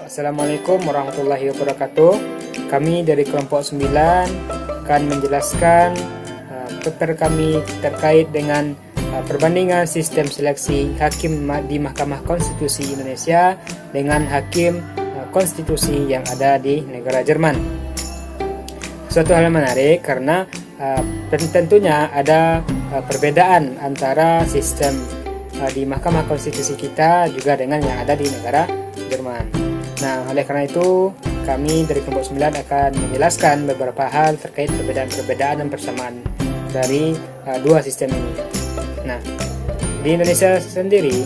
Assalamualaikum warahmatullahi wabarakatuh. Kami dari kelompok 9 akan menjelaskan paper kami terkait dengan perbandingan sistem seleksi hakim di Mahkamah Konstitusi Indonesia dengan hakim konstitusi yang ada di negara Jerman. Suatu hal yang menarik karena tentunya ada perbedaan antara sistem di Mahkamah Konstitusi kita juga dengan yang ada di negara Jerman. Nah, oleh karena itu kami dari kelompok 9 akan menjelaskan beberapa hal terkait perbedaan dan persamaan dari dua sistem ini. Nah, di Indonesia sendiri,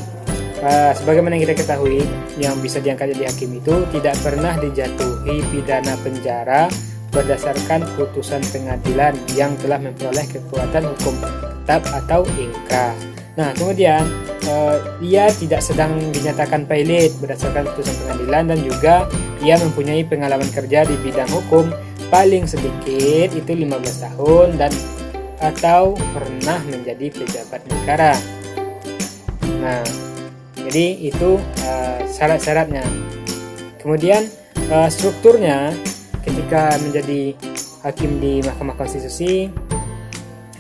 sebagaimana yang kita ketahui, yang bisa diangkat jadi hakim itu tidak pernah dijatuhi pidana penjara berdasarkan putusan pengadilan yang telah memperoleh kekuatan hukum tetap atau inkrah. Nah, kemudian ia tidak sedang dinyatakan pilot berdasarkan putusan pengadilan dan juga ia mempunyai pengalaman kerja di bidang hukum paling sedikit itu 15 tahun dan atau pernah menjadi pejabat negara. Nah, jadi itu syarat-syaratnya. Kemudian strukturnya ketika menjadi hakim di Mahkamah Konstitusi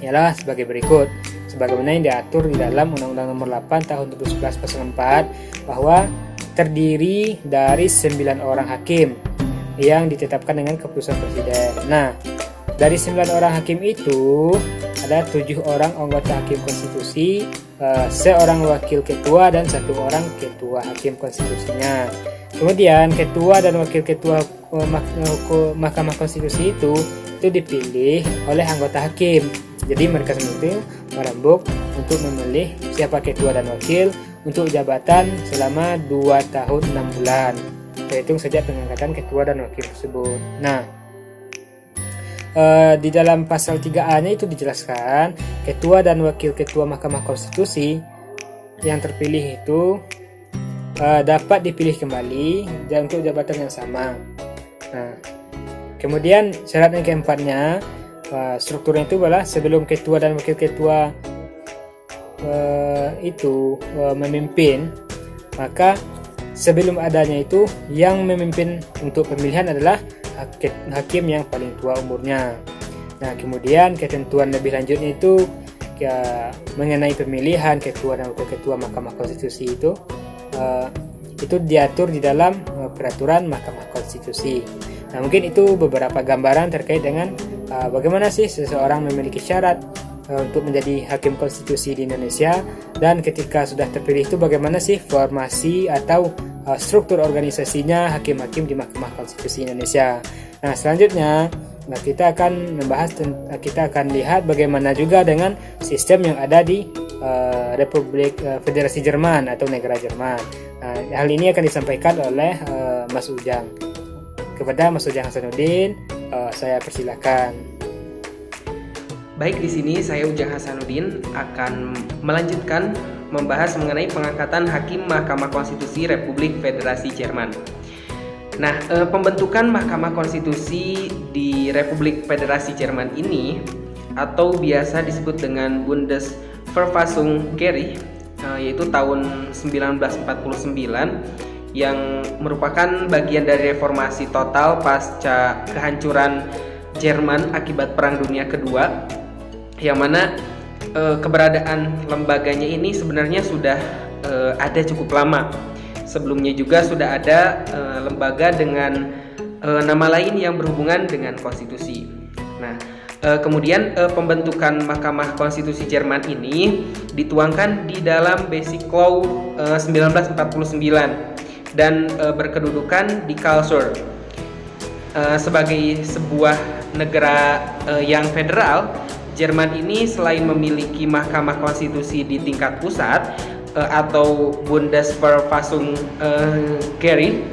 ialah sebagai berikut. Sebagaimana yang diatur di dalam Undang-Undang Nomor 8 Tahun 2011 Pasal 4 bahwa terdiri dari 9 orang hakim yang ditetapkan dengan keputusan presiden. Nah, dari 9 orang hakim itu ada 7 orang anggota hakim konstitusi, seorang wakil ketua dan 1 orang ketua hakim konstitusinya. Kemudian ketua dan wakil ketua Mahkamah Konstitusi itu dipilih oleh anggota hakim. Jadi mereka sendiri merembuk untuk memilih siapa ketua dan wakil untuk jabatan selama 2 tahun 6 bulan. Terhitung sejak pengangkatan ketua dan wakil tersebut. Nah, di dalam pasal 3A-nya itu dijelaskan ketua dan wakil ketua Mahkamah Konstitusi yang terpilih itu dapat dipilih kembali dan untuk jabatan yang sama. Nah, kemudian syarat yang keempatnya, strukturnya itu adalah sebelum ketua dan wakil ketua itu memimpin, maka sebelum adanya itu yang memimpin untuk pemilihan adalah hakim yang paling tua umurnya. Nah, kemudian ketentuan lebih lanjutnya itu mengenai pemilihan ketua dan wakil ketua Mahkamah Konstitusi itu diatur di dalam peraturan Mahkamah Konstitusi. Nah, mungkin itu beberapa gambaran terkait dengan bagaimana sih seseorang memiliki syarat untuk menjadi hakim konstitusi di Indonesia, dan ketika sudah terpilih itu bagaimana sih formasi atau struktur organisasinya hakim-hakim di Mahkamah Konstitusi Indonesia. Nah, selanjutnya kita akan lihat bagaimana juga dengan sistem yang ada di Republik Federasi Jerman atau negara Jerman. Nah, hal ini akan disampaikan oleh Mas Ujang. Kepada Mas Ujang Hasanuddin, saya persilakan. Baik, di sini saya Ujang Hasanuddin akan melanjutkan membahas mengenai pengangkatan hakim Mahkamah Konstitusi Republik Federasi Jerman. Nah, pembentukan Mahkamah Konstitusi di Republik Federasi Jerman ini atau biasa disebut dengan Bundesverfassung Gericht, yaitu tahun 1949 yang merupakan bagian dari reformasi total pasca kehancuran Jerman akibat Perang Dunia Kedua, yang mana keberadaan lembaganya ini sebenarnya sudah ada cukup lama. Sebelumnya juga sudah ada lembaga dengan nama lain yang berhubungan dengan konstitusi. Nah, kemudian pembentukan Mahkamah Konstitusi Jerman ini dituangkan di dalam Basic Law 1949 dan berkedudukan di Karlsruhe. Sebagai sebuah negara yang federal, Jerman ini selain memiliki Mahkamah Konstitusi di tingkat pusat atau Bundesverfassung Gericht,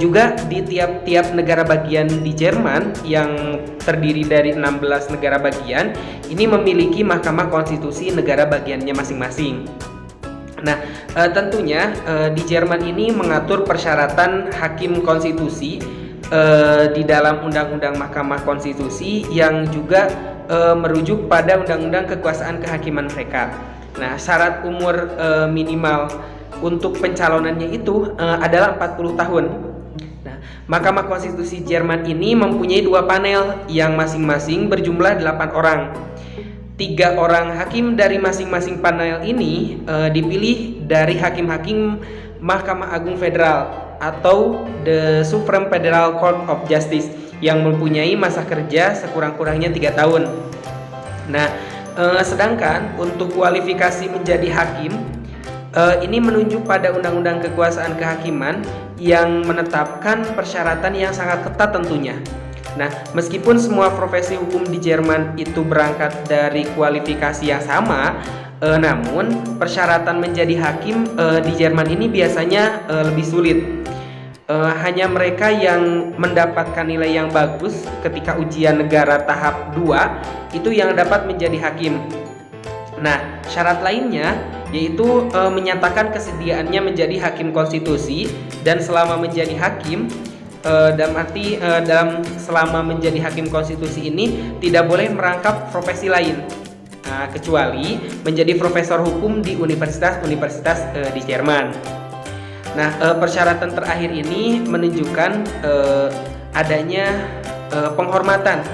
juga di tiap-tiap negara bagian di Jerman yang terdiri dari 16 negara bagian ini memiliki Mahkamah Konstitusi negara bagiannya masing-masing. Nah, tentunya di Jerman ini mengatur persyaratan hakim konstitusi di dalam Undang-Undang Mahkamah Konstitusi yang juga merujuk pada Undang-Undang Kekuasaan Kehakiman mereka. Nah, syarat umur minimal untuk pencalonannya itu adalah 40 tahun Mahkamah Konstitusi Jerman ini mempunyai 2 panel yang masing-masing berjumlah 8 orang. 3 orang hakim dari masing-masing panel ini dipilih dari hakim-hakim Mahkamah Agung Federal atau The Supreme Federal Court of Justice yang mempunyai masa kerja sekurang-kurangnya 3 tahun. Nah, sedangkan untuk kualifikasi menjadi hakim ini menunjuk pada Undang-Undang Kekuasaan Kehakiman yang menetapkan persyaratan yang sangat ketat tentunya. Nah, meskipun semua profesi hukum di Jerman itu berangkat dari kualifikasi yang sama, namun persyaratan menjadi hakim di Jerman ini biasanya lebih sulit. Hanya mereka yang mendapatkan nilai yang bagus ketika ujian negara tahap 2 itu yang dapat menjadi hakim. Nah, syarat lainnya yaitu menyatakan kesediaannya menjadi hakim konstitusi, dan selama menjadi hakim selama menjadi hakim konstitusi ini tidak boleh merangkap profesi lain, kecuali menjadi profesor hukum di universitas-universitas di Jerman. Nah, persyaratan terakhir ini menunjukkan adanya penghormatan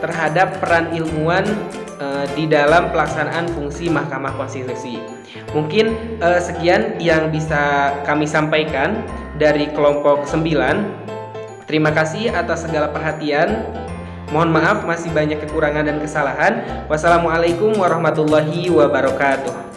terhadap peran ilmuwan di dalam pelaksanaan fungsi Mahkamah Konstitusi. Mungkin sekian yang bisa kami sampaikan dari kelompok 9. Terima kasih atas segala perhatian. Mohon maaf masih banyak kekurangan dan kesalahan. Wassalamualaikum warahmatullahi wabarakatuh.